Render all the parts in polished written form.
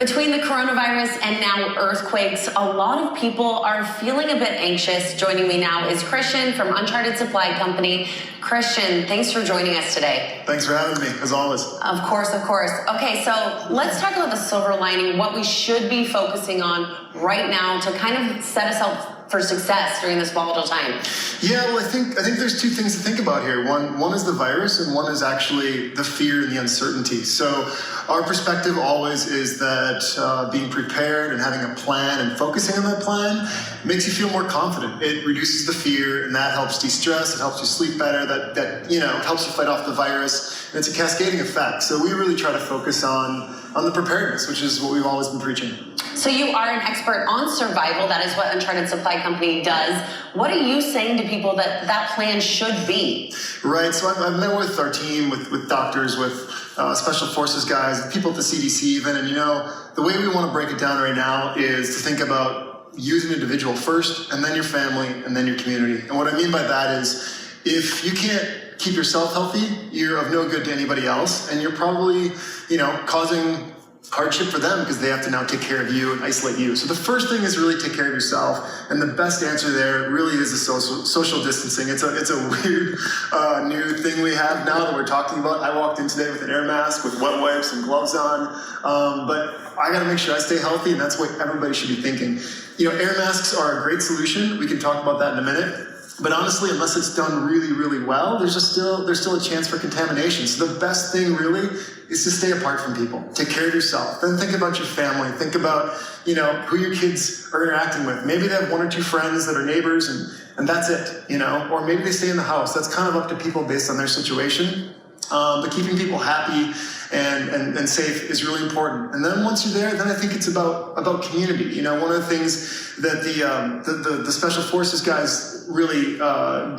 Between the coronavirus and now earthquakes, a lot of people are feeling a bit anxious. Joining me now is Christian from Uncharted Supply Company. Christian, thanks for joining us today. Thanks for having me, as always. Of course, of course. Okay, so let's talk about the silver lining, what we should be focusing on right now to kind of set us up for success during this volatile time. Yeah, well, I think there's two things to think about here. One is the virus, and one is actually the fear and the uncertainty. So our perspective always is that being prepared and having a plan and focusing on that plan makes you feel more confident. It reduces the fear, and that helps de-stress. It helps you sleep better. That helps you fight off the virus. And it's a cascading effect. So we really try to focus on the preparedness, which is what we've always been preaching. So you are an expert on survival. That is what Uncharted Supply Company does. What are you saying to people that plan should be? Right. So I've met with our team, with doctors, with special forces guys, people at the CDC even. And the way we want to break it down right now is to think about you as an individual first, and then your family, and then your community. And what I mean by that is, if you can't keep yourself healthy, you're of no good to anybody else, and you're probably, causing hardship for them because they have to now take care of you and isolate you. So the first thing is really take care of yourself, and the best answer there really is the social distancing. It's a weird new thing we have now that we're talking about. I walked in today with an air mask with wet wipes and gloves on, but I got to make sure I stay healthy, and that's what everybody should be thinking. Air masks are a great solution. We can talk about that in a minute. But honestly, unless it's done really, really well, there's still a chance for contamination. So the best thing really is to stay apart from people. Take care of yourself. Then think about your family. Think about, who your kids are interacting with. Maybe they have one or two friends that are neighbors, and that's it, or maybe they stay in the house. That's kind of up to people based on their situation. But keeping people happy and safe is really important. And then once you're there, then I think it's about community. One of the things that the special forces guys really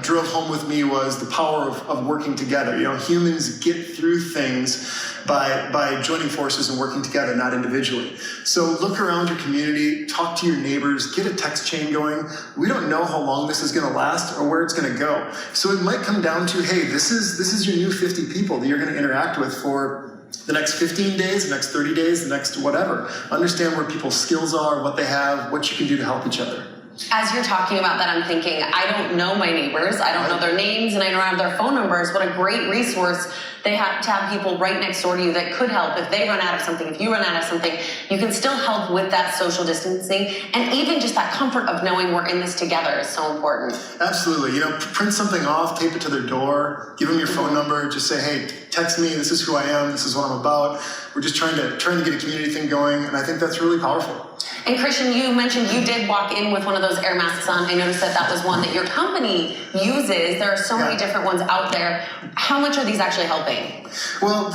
drove home with me was the power of working together. Humans get through things by joining forces and working together, not individually. So look around your community, talk to your neighbors, get a text chain going. We don't know how long this is going to last or where it's going to go. So it might come down to, hey, this is your new 50 people that you're going to interact with for the next 15 days, the next 30 days, the next whatever. Understand where people's skills are, what they have, what you can do to help each other. As you're talking about that, I'm thinking, I don't know my neighbors, I don't know their names, and I don't have their phone numbers. What a great resource they have to have people right next door to you that could help. If they run out of something, if you run out of something, you can still help with that social distancing, and even just that comfort of knowing we're in this together is so important. Absolutely. Print something off, tape it to their door, give them your phone number, just say, hey, text me, this is who I am, this is what I'm about. We're just trying to get a community thing going, and I think that's really powerful. And Christian, you mentioned you did walk in with one of those air masks on. I noticed that was one that your company uses. There are so many different ones out there. How much are these actually helping? Well,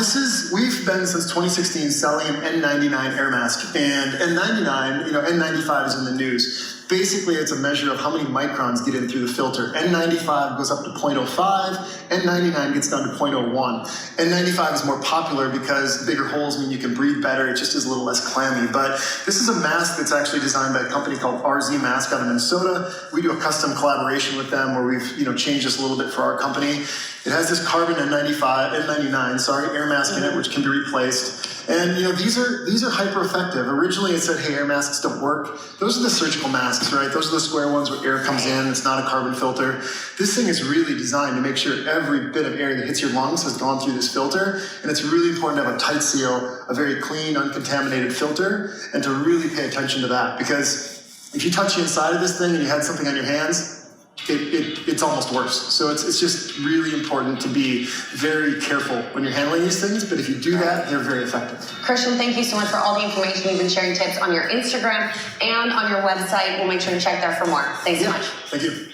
we've been since 2016 selling an N95 air mask, and N99, N95 is in the news. Basically, it's a measure of how many microns get in through the filter. N95 goes up to 0.05, N99 gets down to 0.01. N95 is more popular because bigger holes mean you can breathe better. It just is a little less clammy. But this is a mask that's actually designed by a company called RZ Mask out of Minnesota. We do a custom collaboration with them where we've changed this a little bit for our company. It has this carbon N99 air mask in it, which can be replaced. And these are hyper effective. Originally it said, hey, air masks don't work. Those are the surgical masks, right? Those are the square ones where air comes in. It's not a carbon filter. This thing is really designed to make sure every bit of air that hits your lungs has gone through this filter. And it's really important to have a tight seal, a very clean, uncontaminated filter, and to really pay attention to that. Because if you touch the inside of this thing and you had something on your hands, it's almost worse. So it's just really important to be very careful when you're handling these things, but if you do that, they're very effective. Christian, thank you so much for all the information you've been sharing, tips on your Instagram and on your website. We'll make sure to check there for more. Thanks so much. Thank you.